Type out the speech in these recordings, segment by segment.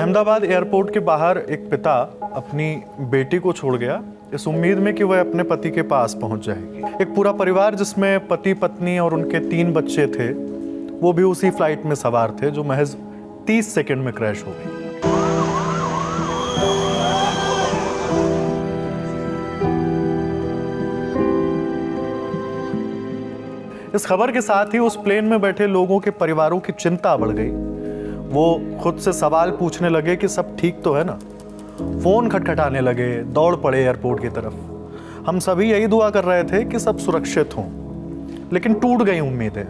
Ahmedabad airport के बाहर एक पिता अपनी बेटी को छोड़ गया इस उम्मीद में कि वह अपने पति के पास पहुंच जाएगी। एक पूरा परिवार जिसमें पति पत्नी और उनके 3 बच्चे थे, वो भी उसी फ्लाइट में सवार थे जो महज 30 सेकंड में क्रैश हो गई। इस खबर के साथ ही उस प्लेन में बैठे लोगों के परिवारों की चिंता बढ़ गई। वो खुद से सवाल पूछने लगे कि सब ठीक तो है ना। फोन खटखटाने लगे, दौड़ पड़े एयरपोर्ट की तरफ। हम सभी यही दुआ कर रहे थे कि सब सुरक्षित हों, लेकिन टूट गई उम्मीदें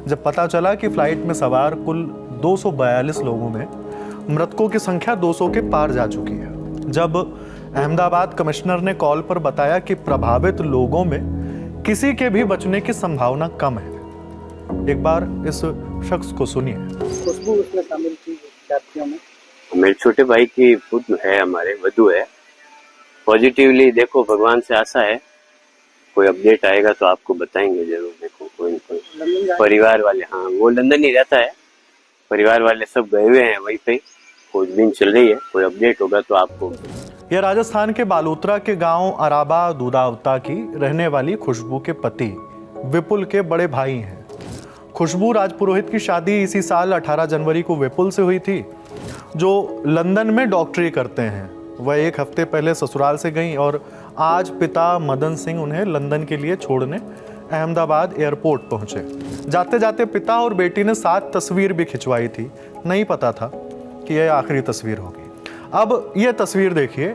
जब पता चला कि फ्लाइट में सवार कुल 242 लोगों में मृतकों की संख्या 200 के पार जा चुकी है। जब अहमदाबाद कमिश्नर ने कॉल पर बताया कि प्रभावित लोगों में किसी के भी बचने की संभावना कम है, एक बार इस शख्स को सुनिए। खुशबू उसमें शामिल थी यात्रियों में। मेरे छोटे भाई की पुत्र है, हमारे वधू है। पॉजिटिवली देखो, भगवान से आशा है कोई अपडेट आएगा तो आपको बताएंगे जरूर। देखो कोई परिवार वाले, हाँ वो लंदन ही रहता है, परिवार वाले सब गए हुए हैं वहीं पे, खोजबीन चल रही है। कोई अपडेट होगा तो आपको। यह राजस्थान के बालोतरा के गांव अराबा दूधावता की रहने वाली खुशबू के पति विपुल के बड़े भाई हैं। खुशबू राजपुरोहित की शादी इसी साल 18 जनवरी को विपुल से हुई थी, जो लंदन में डॉक्टरी करते हैं। वह एक हफ्ते पहले ससुराल से गईं और आज पिता मदन सिंह उन्हें लंदन के लिए छोड़ने अहमदाबाद एयरपोर्ट पहुंचे। जाते जाते पिता और बेटी ने 7 तस्वीर भी खिंचवाई थी। नहीं पता था कि यह आखिरी तस्वीर होगी। अब यह तस्वीर देखिए,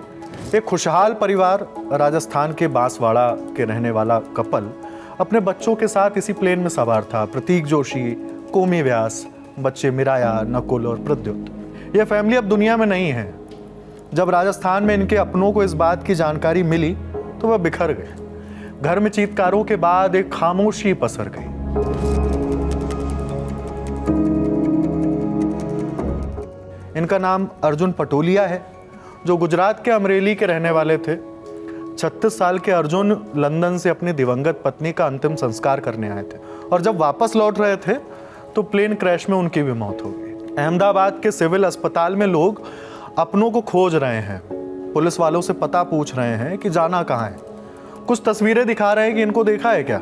एक खुशहाल परिवार, राजस्थान के बांसवाड़ा के रहने वाला कपल अपने बच्चों के साथ इसी प्लेन में सवार था। प्रतीक जोशी, कोमी व्यास, बच्चे मिराया, नकुल और प्रद्युत। यह फैमिली अब दुनिया में नहीं है। जब राजस्थान में इनके अपनों को इस बात की जानकारी मिली तो वह बिखर गए। घर में चीत्कारों के बाद एक खामोशी पसर गई। इनका नाम अर्जुन पटोलिया है, जो गुजरात के अमरेली के रहने वाले थे। 36 साल के अर्जुन लंदन से अपनी दिवंगत पत्नी का अंतिम संस्कार करने आए थे और जब वापस लौट रहे थे तो प्लेन क्रैश में उनकी भी मौत हो गई। अहमदाबाद के सिविल अस्पताल में लोग अपनों को खोज रहे हैं, पुलिस वालों से पता पूछ रहे हैं कि जाना कहाँ है। कुछ तस्वीरें दिखा रहे हैं कि इनको देखा है क्या,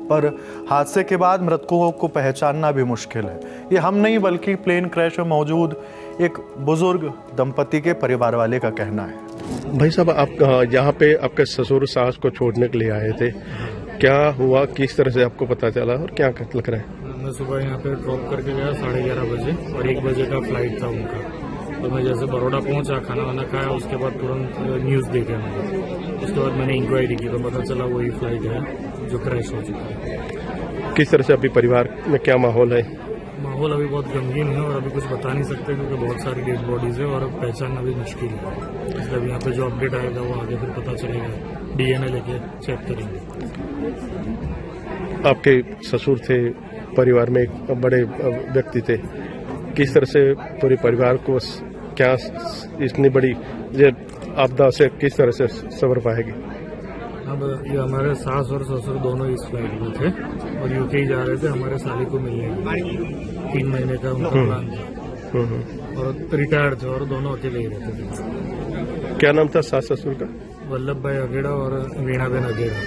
पर हादसे के बाद मृतकों को पहचानना भी मुश्किल है। ये हम नहीं बल्कि प्लेन क्रैश में मौजूद एक बुजुर्ग दंपति के परिवार वाले का कहना है। भाई साहब, आप यहाँ पे आपके ससुर सास को छोड़ने के लिए आए थे, क्या हुआ, किस तरह से आपको पता चला और क्या लग रहा है? मैं सुबह यहाँ पे ड्रॉप करके गया 11:30 बजे और 1 बजे का फ्लाइट था उनका। तो मैं जैसे बड़ौदा पहुंचा, खाना वाना खाया, उसके बाद तुरंत न्यूज़ देखे मैंने। उसके बाद मैंने इंक्वायरी की तो पता चला वही फ्लाइट है जो क्रैश हो चुका है। किस तरह से अभी परिवार में क्या माहौल है? माहौल अभी बहुत गमगीन है और अभी कुछ बता नहीं सकते क्योंकि बहुत सारी डेड बॉडीज है और पहचानना भी मुश्किल है। इसलिए यहाँ पे जो अपडेट आएगा वो आगे फिर पता चलेगा। DNA लेके चेक करेंगे। आपके ससुर थे, परिवार में एक बड़े व्यक्ति थे, किस तरह से पूरे परिवार को क्या इतनी बड़ी आपदा से किस तरह से सबर पाएगी? अब ये हमारे सास और ससुर दोनों इस फ्लाइट में थे और यूके जा रहे थे हमारे साली को मिलने। 3 महीने का उनका प्लान था और रिटायर्ड थे और दोनों अकेले ही रहते थे। क्या नाम था सास ससुर का? वल्लभ भाई अगेड़ा और वीणाबेन अगेड़ा।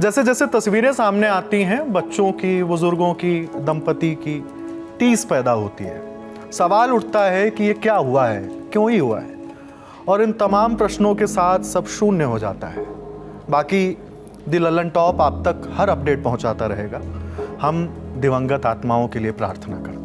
जैसे जैसे तस्वीरें सामने आती हैं बच्चों की, बुजुर्गों की, दंपति की, टीस पैदा होती है। सवाल उठता है कि ये क्या हुआ है, क्यों ही हुआ है, और इन तमाम प्रश्नों के साथ सब शून्य हो जाता है। बाकी द ललन टॉप आप तक हर अपडेट पहुंचाता रहेगा। हम दिवंगत आत्माओं के लिए प्रार्थना करते हैं।